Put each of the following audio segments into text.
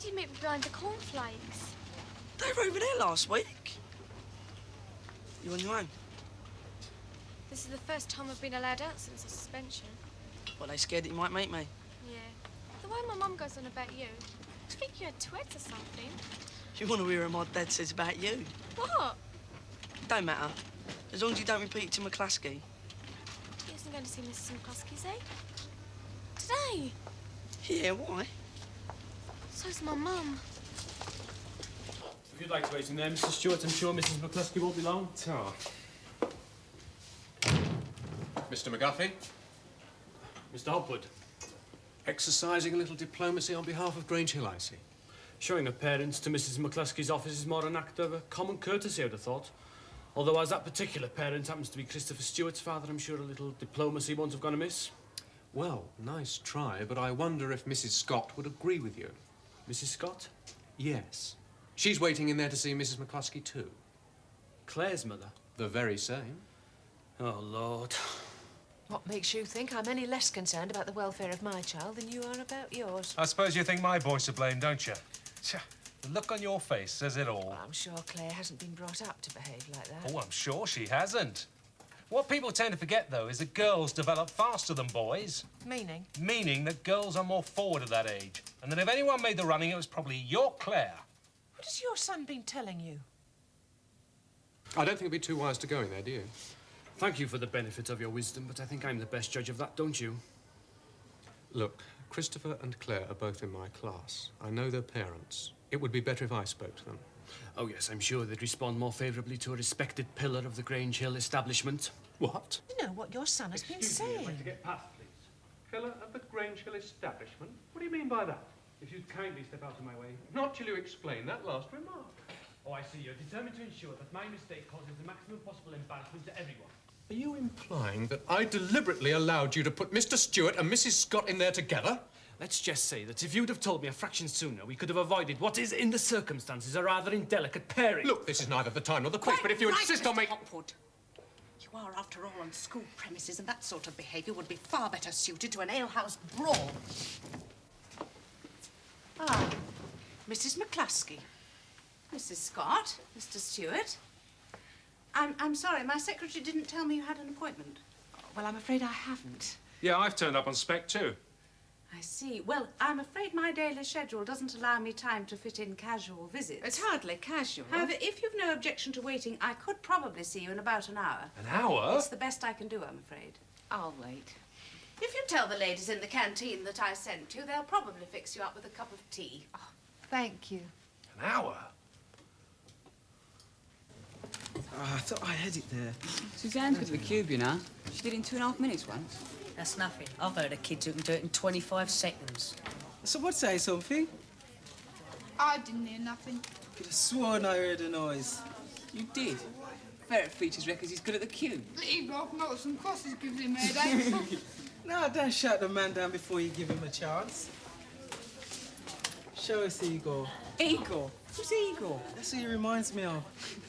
did meet me behind the cornflakes. They were over there last week. You on your own? This is the first time I've been allowed out since the suspension. Well, they scared that you might meet me. Yeah. The way my mum goes on about you, I think you had Tourette's or something. You want to hear what my dad says about you? What? Don't matter. As long as you don't repeat it to McCluskey. He isn't going to see Mrs. McCluskey, is he? Today? Yeah, why? So's my mum. If you'd like to wait in there, Mr. Stewart, I'm sure Mrs. McCluskey won't be long. Ta. Mr. McGuffey? Mr. Hopwood. Exercising a little diplomacy on behalf of Grange Hill, I see. Showing of parents to Mrs. McCluskey's office is more an act of common courtesy, I'd have thought. Although, as that particular parent happens to be Christopher Stewart's father, I'm sure a little diplomacy won't have gone amiss. Well, nice try, but I wonder if Mrs. Scott would agree with you. Mrs. Scott? Yes. She's waiting in there to see Mrs. McCluskey, too. Claire's mother? The very same. Oh, Lord. What makes you think I'm any less concerned about the welfare of my child than you are about yours? I suppose you think my boy's to blame, don't you? The look on your face says it all. Well, I'm sure Claire hasn't been brought up to behave like that. Oh, I'm sure she hasn't. What people tend to forget, though, is that girls develop faster than boys. Meaning? Meaning that girls are more forward at that age. And that if anyone made the running, it was probably your Claire. What has your son been telling you? I don't think it'd be too wise to go in there, do you? Thank you for the benefit of your wisdom, but I think I'm the best judge of that, don't you? Look, Christopher and Claire are both in my class. I know their parents. It would be better if I spoke to them. Oh, yes, I'm sure they'd respond more favourably to a respected pillar of the Grange Hill establishment. What? You know what your son has been saying. to get past, please. Pillar of the Grange Hill establishment? What do you mean by that? If you'd kindly step out of my way. Not till you explain that last remark. Oh, I see. You're determined to ensure that my mistake causes the maximum possible embarrassment to everyone. Are you implying that I deliberately allowed you to put Mr. Stewart and Mrs. Scott in there together? Let's just say that if you'd have told me a fraction sooner, we could have avoided what is, in the circumstances, a rather indelicate pairing. Look, this is neither the time nor the place, but if you insist on making... Hopwood. You are, after all, on school premises, and that sort of behaviour would be far better suited to an alehouse brawl. Ah, Mrs. McCluskey. Mrs. Scott, Mr. Stewart. I'm sorry, my secretary didn't tell me you had an appointment. Well, I'm afraid I haven't. Yeah, I've turned up on spec, too. I see. Well, I'm afraid my daily schedule doesn't allow me time to fit in casual visits. It's hardly casual. However, if you've no objection to waiting, I could probably see you in about an hour. An hour? It's the best I can do, I'm afraid. I'll wait. If you tell the ladies in the canteen that I sent you, they'll probably fix you up with a cup of tea. Oh, thank you. An hour? I thought I had it there. Suzanne's good at the cube, you know. She did it in 2.5 minutes once. That's nothing. I've heard of kids who can do it in 25 seconds. Someone say something? I didn't hear nothing. Could have sworn I heard a noise. You did? Ferret Features reckons he's good at the cube. The ego of noughts and crosses gives him a headache. No, don't shut the man down before you give him a chance. Show us Igor. Igor? Who's Igor? That's who he reminds me of.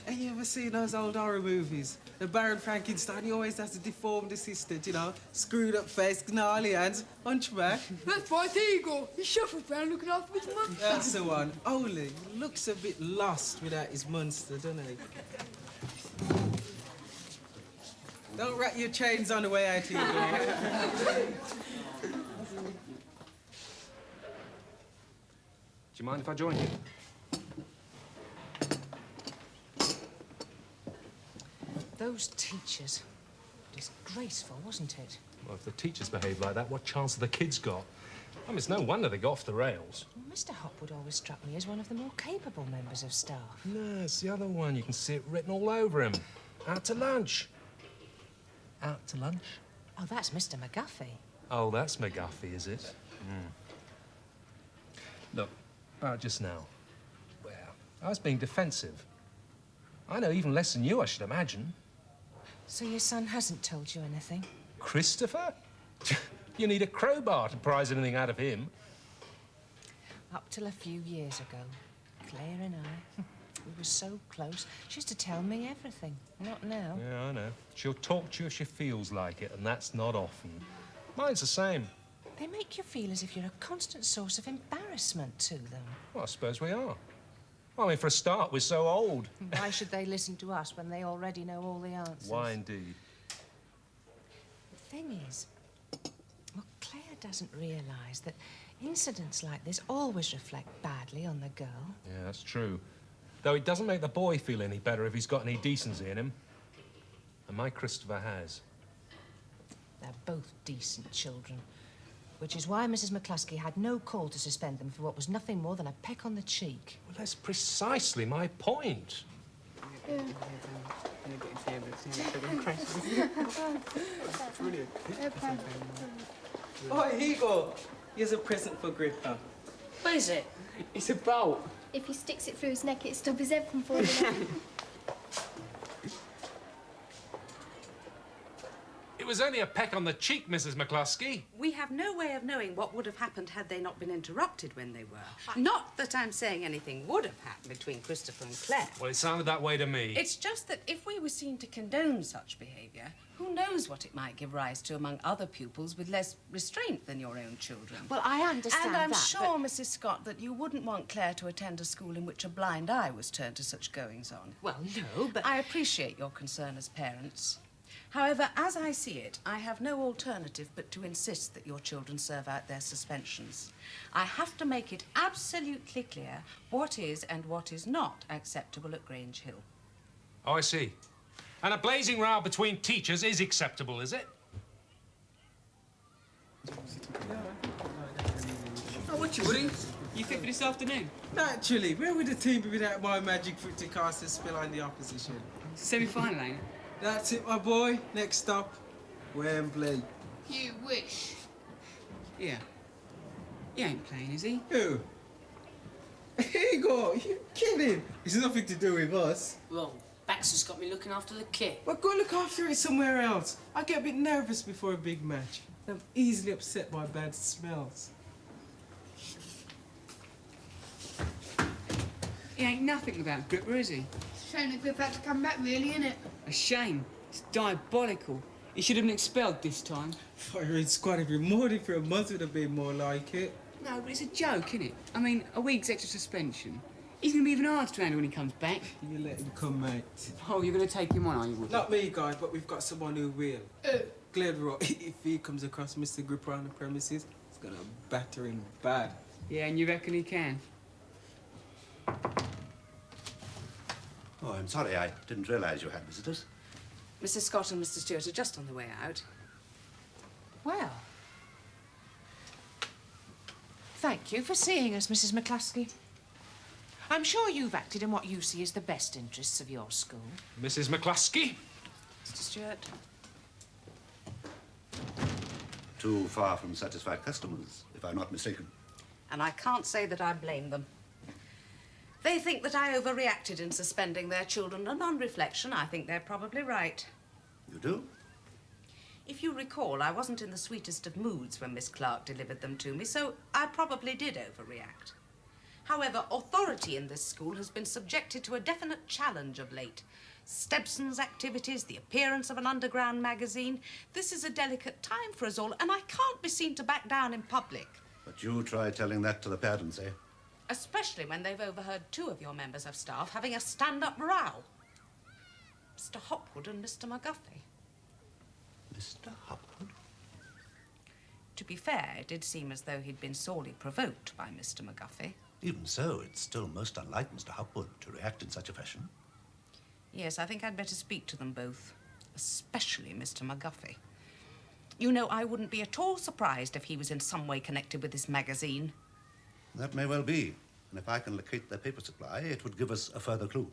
Have you ever seen those old horror movies? The Baron Frankenstein, he always has a deformed assistant, you know? Screwed up face, gnarly hands, hunchback. That's right, Igor. He shuffles around looking after his mum. That's the one. Only, he looks a bit lost without his monster, doesn't he? Don't wrap your chains on the way out, Igor. Do you mind if I join you? Those teachers. Disgraceful, wasn't it? Well, if the teachers behave like that, what chance have the kids got? I mean, it's no wonder they got off the rails. Well, Mr. Hopwood always struck me as one of the more capable members of staff. No, it's the other one. You can see it written all over him. Out to lunch. Out to lunch? Oh, that's Mr. McGuffey. Oh, that's McGuffey, is it? Look, about just now. Well, I was being defensive. I know even less than you, I should imagine. So your son hasn't told you anything? Christopher? You need a crowbar to prize anything out of him. Up till a few years ago, Claire and I, we were so close. She used to tell me everything. Not now. Yeah, I know. She'll talk to you if she feels like it, and that's not often. Mine's the same. They make you feel as if you're a constant source of embarrassment to them. Well, I suppose we are. I mean, for a start, we're so old. Why should they listen to us when they already know all the answers? Why indeed? The thing is, well, Claire doesn't realise that incidents like this always reflect badly on the girl. Yeah, that's true. Though it doesn't make the boy feel any better if he's got any decency in him. And my Christopher has. They're both decent children, which is why Mrs. McCluskey had no call to suspend them for what was nothing more than a peck on the cheek. Well, that's precisely my point. Oh, here you go. Here's a present for Grandpa. What is it? It's a bolt. If he sticks it through his neck, it'll stop his head from falling out. It was only a peck on the cheek, Mrs. McCluskey. We have no way of knowing what would have happened had they not been interrupted when they were. Not that I'm saying anything would have happened between Christopher and Claire. Well, it sounded that way to me. It's just that if we were seen to condone such behaviour, who knows what it might give rise to among other pupils with less restraint than your own children. Well, I understand And I'm that, sure, Mrs. Scott, that you wouldn't want Claire to attend a school in which a blind eye was turned to such goings-on. Well, no, but... I appreciate your concern as parents. However, as I see it, I have no alternative but to insist that your children serve out their suspensions. I have to make it absolutely clear what is and what is not acceptable at Grange Hill. Oh, I see. And a blazing row between teachers is acceptable, is it? Oh, what you, Woody? You fit for this afternoon? Naturally, where would the team be without my magic for it to cast a spell on the opposition? Semi-final, ain't it? That's it, my boy. Next stop, Wembley. You wish. Yeah. He ain't playing, is he? Who? Here you go. You're kidding. It's nothing to do with us. Well, Baxter's got me looking after the kit. Well, go look after it somewhere else. I get a bit nervous before a big match. I'm easily upset by bad smells. He ain't nothing about Gripper, is he? Shame the grip had to come back, really, innit? A shame. It's diabolical. He should have been expelled this time. Firing squad every morning for a month would have been more like it. No, but it's a joke, isn't it? I mean, a week's extra suspension. He's going to be even harder to handle when he comes back. You let him come, mate. Oh, you're going to take him on, are you, Woody? Not me, guys, but we've got someone who will. Glenroy, if he comes across Mr. Gripper on the premises, he's going to batter him bad. Yeah, and you reckon he can? Oh, I'm sorry, I didn't realise you had visitors. Mrs. Scott and Mr. Stewart are just on the way out. Well... Thank you for seeing us, Mrs. McCluskey. I'm sure you've acted in what you see as the best interests of your school. Mrs. McCluskey? Mr. Stewart? Too far from satisfied customers, if I'm not mistaken. And I can't say that I blame them. They think that I overreacted in suspending their children, and on reflection, I think they're probably right. You do? If you recall, I wasn't in the sweetest of moods when Miss Clark delivered them to me, so I probably did overreact. However, authority in this school has been subjected to a definite challenge of late. Stebson's activities, the appearance of an underground magazine. This is a delicate time for us all, and I can't be seen to back down in public. But you try telling that to the parents, eh? Especially when they've overheard two of your members of staff having a stand-up row. Mr. Hopwood and Mr. McGuffey. Mr. Hopwood? To be fair, it did seem as though he'd been sorely provoked by Mr. McGuffey. Even so, it's still most unlike Mr. Hopwood to react in such a fashion. Yes, I think I'd better speak to them both, especially Mr. McGuffey. You know, I wouldn't be at all surprised if he was in some way connected with this magazine. That may well be. And if I can locate their paper supply, it would give us a further clue.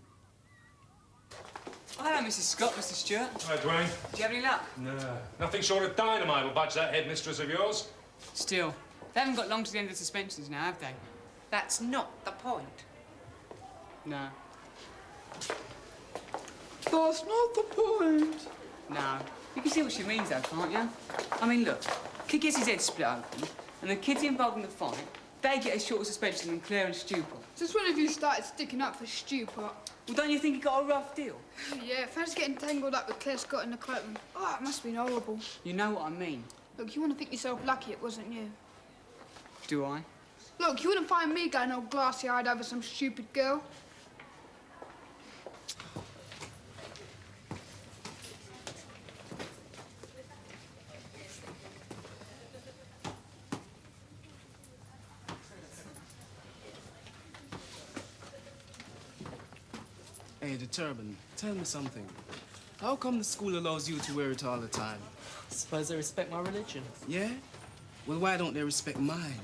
Oh, hello, Mrs. Scott, Mr. Stewart. Hi, Dwayne. Do you have any luck? No. Nothing short of dynamite will budge that headmistress of yours. Still, they haven't got long to the end of the suspensions now, have they? That's not the point. No. That's not the point. No. You can see what she means, though, can't you? I mean, look, kid gets his head split open, and the kids involved in the fight, they get a shorter suspension than Claire and Stupor. Since when have you started sticking up for Stupor? Well, don't you think he got a rough deal? Yeah, fancy getting tangled up with Claire Scott in the cloakroom. Oh, it must have been horrible. You know what I mean. Look, you want to think yourself lucky it wasn't you. Do I? Look, you wouldn't find me going all glassy-eyed over some stupid girl. Hey, the turban, tell me something. How come the school allows you to wear it all the time? Suppose they respect my religion. Yeah? Well, why don't they respect mine?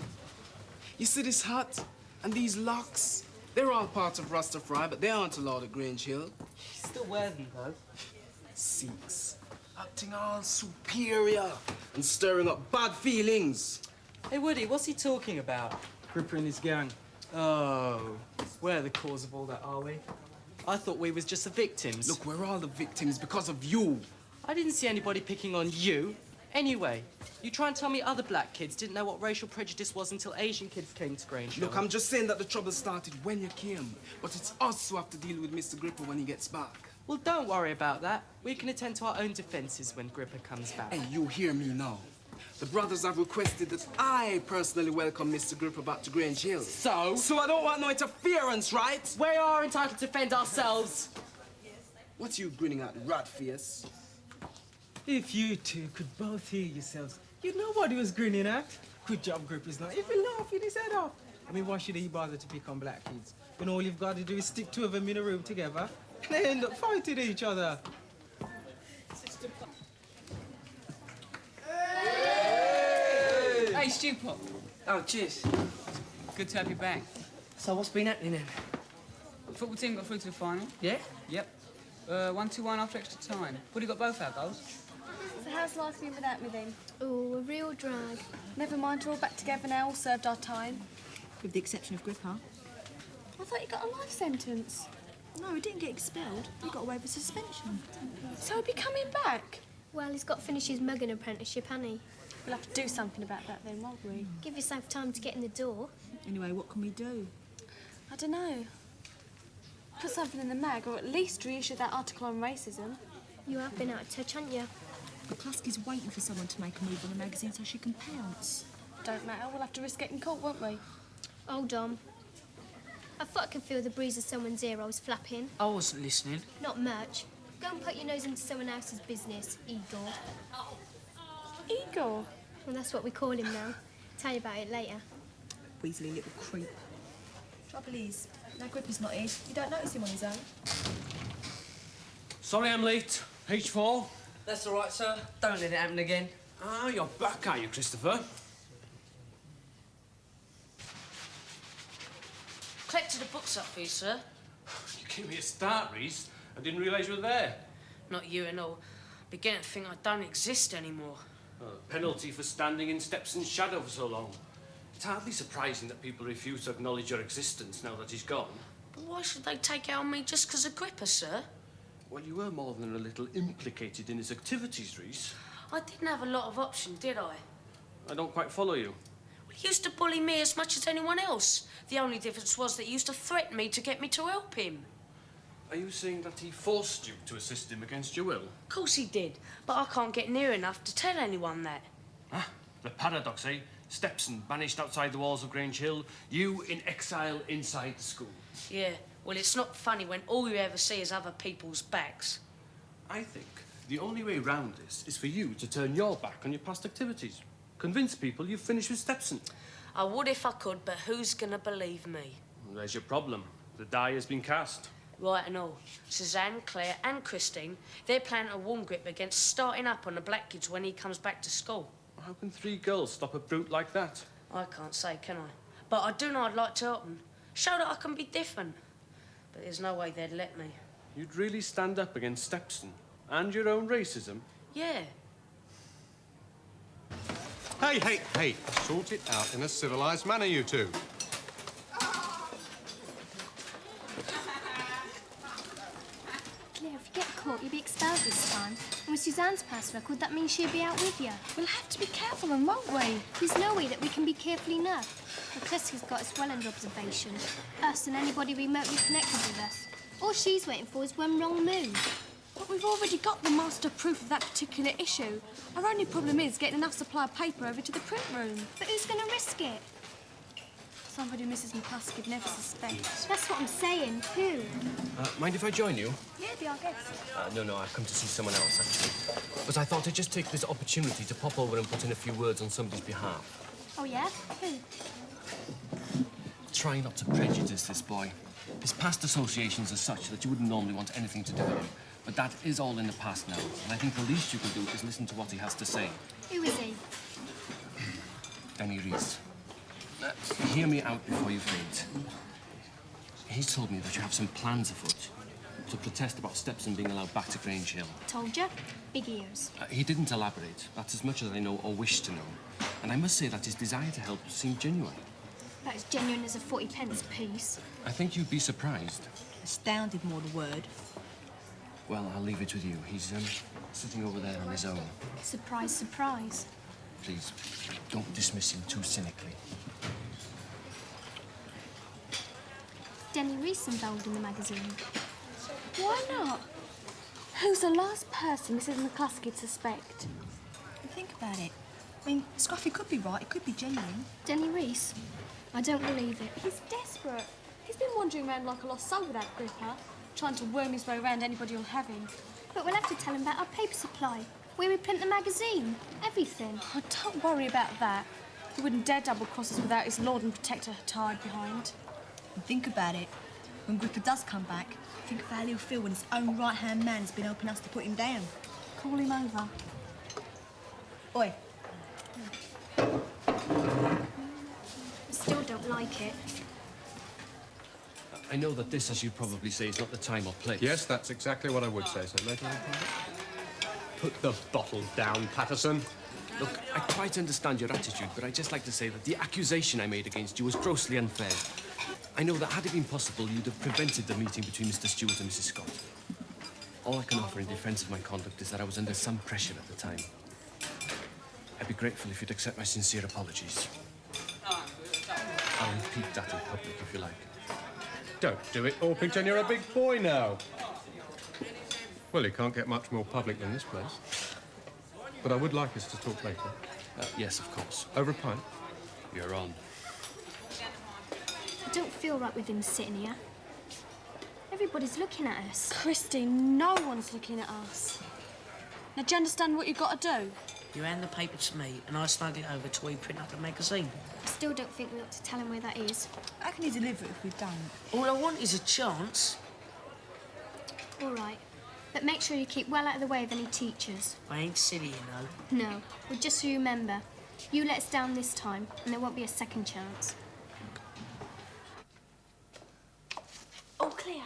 You see this hat and these locks? They're all part of Rastafari, but they aren't allowed at Grange Hill. You still wear them, though. Sikhs, acting all superior and stirring up bad feelings. Hey, Woody, what's he talking about? Gripper and his gang. Oh, we're the cause of all that, are we? I thought we was just the victims. Look, we're all the victims because of you. I didn't see anybody picking on you. Anyway, you try and tell me other black kids didn't know what racial prejudice was until Asian kids came to Grange. Look, I'm just saying that the trouble started when you came. But it's us who have to deal with Mr. Gripper when he gets back. Well, don't worry about that. We can attend to our own defences when Gripper comes back. Hey, you hear me now. The brothers have requested that I personally welcome Mr. Gripper back to Grange Hill. So? So I don't want no interference, right? We are entitled to defend ourselves. What you grinning at, rat face? If you two could both hear yourselves, you'd know what he was grinning at. Good job, Gripper's not even laughing his head off. I mean, why should he bother to pick on black kids when all you've got to do is stick two of them in a room together and they end up fighting each other? Hey, Stew Pop. Oh, cheers. Good to have you back. So what's been happening then? The football team got through to the final. Yeah? Yep. 1-2-1 after extra time. Woody got both our goals. So how's life been without me then? Oh, a real drag. Never mind, we're all back together now, all served our time. With the exception of Gripper. I thought you got a life sentence. No, he didn't get expelled. He got away with suspension. So he'll be coming back? Well, he's got to finish his mugging apprenticeship, hasn't he? We'll have to do something about that then, won't we? Give yourself time to get in the door. Anyway, what can we do? I don't know. Put something in the mag, or at least reissue that article on racism. You have been out of touch, haven't you? McCluskey's waiting for someone to make a move on the magazine so she can pounce. Don't matter, we'll have to risk getting caught, won't we? Hold on. I thought I could feel the breeze of someone's ear I was flapping. I wasn't listening. Not much. Go and put your nose into someone else's business, Igor. Igor? Well, that's what we call him now. Tell you about it later. Weaselly little creep. Trouble is, now Gripper's not here. You don't notice him on his own. Sorry I'm late. H4. That's all right, sir. Don't let it happen again. Ah, you're back, are you, Christopher? Collected the books up for you, sir. You gave me a start, Reese. I didn't realise you were there. Not you and all. Beginning to think I don't exist anymore. Well, a penalty for standing in Stepson's shadow for so long. It's hardly surprising that people refuse to acknowledge your existence now that he's gone. But why should they take out on me just because of Gripper, sir? Well, you were more than a little implicated in his activities, Reese. I didn't have a lot of options, did I? I don't quite follow you. Well, he used to bully me as much as anyone else. The only difference was that he used to threaten me to get me to help him. Are you saying that he forced you to assist him against your will? Of course he did, but I can't get near enough to tell anyone that. Ah, the paradox, eh? Stepson banished outside the walls of Grange Hill, you in exile inside the school. Yeah, well, it's not funny when all you ever see is other people's backs. I think the only way round this is for you to turn your back on your past activities. Convince people you've finished with Stepson. I would if I could, but who's gonna believe me? Well, there's your problem. The die has been cast. Right and all. Suzanne, Claire and Christine, they're planning a warm grip against starting up on the black kids when he comes back to school. How can 3 girls stop a brute like that? I can't say, can I? But I do know I'd like to help them. Show that I can be different. But there's no way they'd let me. You'd really stand up against Stepson and your own racism? Yeah. Hey, hey, hey. Sort it out in a civilised manner, you two. Claire, if you get caught, you'll be expelled this time. And with Suzanne's past record, that means she'll be out with you. We'll have to be careful then, won't we? There's no way that we can be careful enough. McCluskey's got us well under observation. Us and anybody remotely connected with us. All she's waiting for is one wrong move. But we've already got the master proof of that particular issue. Our only problem is getting enough supply of paper over to the print room. But who's going to risk it? Somebody Mrs. McCluskey would never suspect. That's what I'm saying. Who? Mind if I join you? Yeah, be our guest. No, I've come to see someone else, actually. But I thought I'd just take this opportunity to pop over and put in a few words on somebody's behalf. Oh, yeah? Who? Try not to prejudice this boy. His past associations are such that you wouldn't normally want anything to do with him. But that is all in the past now, and I think the least you can do is listen to what he has to say. Who is he? Danny Reese. Hear me out before you faint. He's told me that you have some plans afoot to protest about Stepson being allowed back to Grange Hill. Told you. Big ears. He didn't elaborate. That's as much as I know or wish to know. And I must say that his desire to help seemed genuine. About as genuine as a 40p piece. I think you'd be surprised. Astounded, more the word. Well, I'll leave it with you. He's sitting over there on his own. Surprise, surprise. Please, don't dismiss him too cynically. Denny Reese involved in the magazine. Why not? Who's the last person Mrs. McCluskey'd suspect? Think about it. I mean, Scruffy could be right. It could be genuine. Denny Reese? I don't believe it. He's desperate. He's been wandering around like a lost soul with that gripper, trying to worm his way around anybody who'll have him. But we'll have to tell him about our paper supply, where we print the magazine, everything. Oh, don't worry about that. He wouldn't dare double-cross us without his lord and protector tied behind. And think about it. When Gripper does come back, think of how he'll feel when his own right-hand man has been helping us to put him down. Call him over. Oi. I still don't like it. I know that this, as you probably say, is not the time or place. Yes, that's exactly what I would say, Sir Major. Put the bottle down, Patterson. Look, I quite understand your attitude, but I'd just like to say that the accusation I made against you was grossly unfair. I know that had it been possible, you'd have prevented the meeting between Mr. Stewart and Mrs. Scott. All I can offer in defence of my conduct is that I was under some pressure at the time. I'd be grateful if you'd accept my sincere apologies. I'll repeat that in public, if you like. Don't do it, Orpington. You're a big boy now. Well, you can't get much more public than this place. But I would like us to talk later. Yes, of course. Over a pint? You're on. I don't feel right with him sitting here. Everybody's looking at us. Christine, no one's looking at us. Now, do you understand what you've got to do? You hand the paper to me, and I snug it over till we print up the magazine. I still don't think we ought to tell him where that is. How can he deliver it if we don't? All I want is a chance. All right. But make sure you keep well out of the way of any teachers. I ain't silly, you know. No. Well, just so you remember, you let us down this time, and there won't be a second chance. Oh, Claire.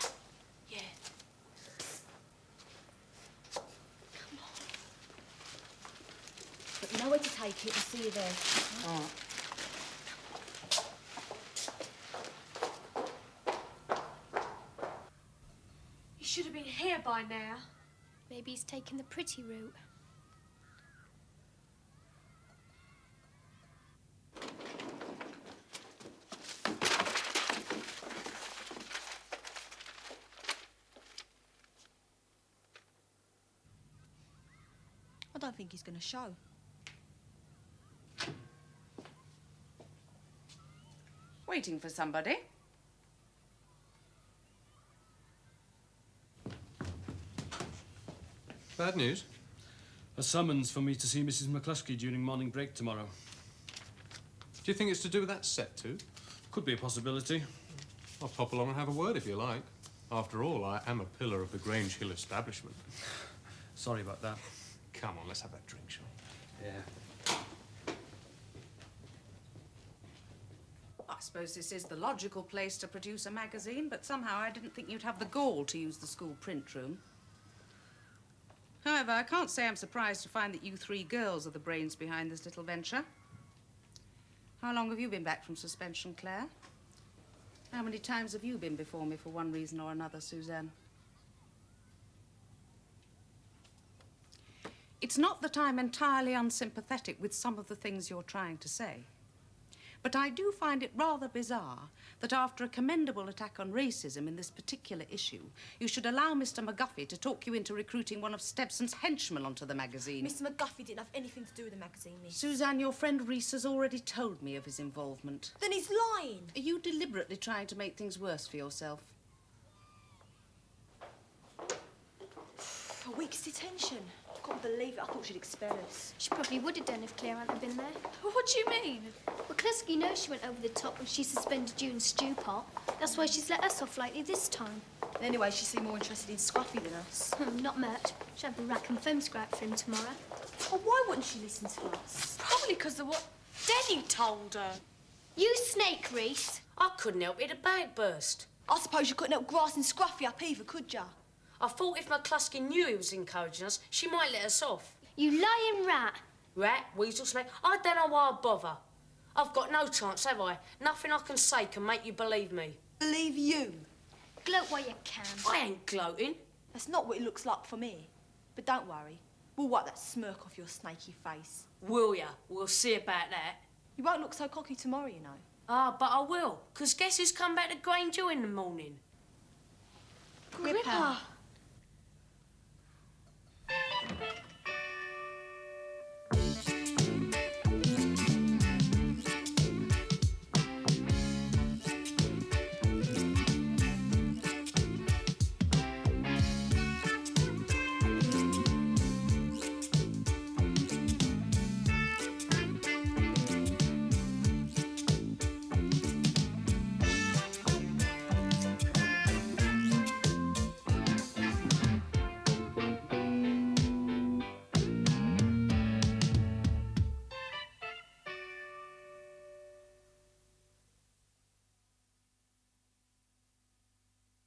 Yeah. But you know where to take it. We'll see you there. All right. He should have been here by now. Maybe he's taken the pretty route. I don't think he's going to show. Waiting for somebody. Bad news? A summons for me to see Mrs. McCluskey during morning break tomorrow. Do you think it's to do with that set, too? Could be a possibility. I'll pop along and have a word if you like. After all, I am a pillar of the Grange Hill establishment. Sorry about that. Come on, let's have that drink, shall we? Yeah. I suppose this is the logical place to produce a magazine, but somehow I didn't think you'd have the gall to use the school print room. However, I can't say I'm surprised to find that you three girls are the brains behind this little venture. How long have you been back from suspension, Claire? How many times have you been before me for one reason or another, Suzanne? It's not that I'm entirely unsympathetic with some of the things you're trying to say. But I do find it rather bizarre that after a commendable attack on racism in this particular issue, you should allow Mr. McGuffey to talk you into recruiting one of Stepson's henchmen onto the magazine. Mr. McGuffey didn't have anything to do with the magazine, miss. Suzanne, your friend Reese has already told me of his involvement. Then he's lying. Are you deliberately trying to make things worse for yourself? A week's detention. I can't believe it. I thought she'd expel us. She probably would have done if Claire hadn't been there. What do you mean? McCluskey knows she went over the top when she suspended you and Stew Pot. That's why she's let us off lightly this time. Anyway, she seemed more interested in Scruffy than us. Not much. She'll have a rack and foam scrap for him tomorrow. Oh, why wouldn't she listen to us? Probably because of what Denny told her. You snake, Reese. I couldn't help it, the bag burst. I suppose you couldn't help grassing Scruffy up either, could ya? I thought if McCluskey knew he was encouraging us, she might let us off. You lying rat. Rat, weasel, snake, I don't know why I bother. I've got no chance, have I? Nothing I can say can make you believe me. Believe you? Gloat while you can. I ain't gloating. That's not what it looks like for me. But don't worry. We'll wipe that smirk off your snaky face. Will ya? We'll see about that. You won't look so cocky tomorrow, you know. Ah, but I will. 'Cause guess who's come back to Grange in the morning? Gripper.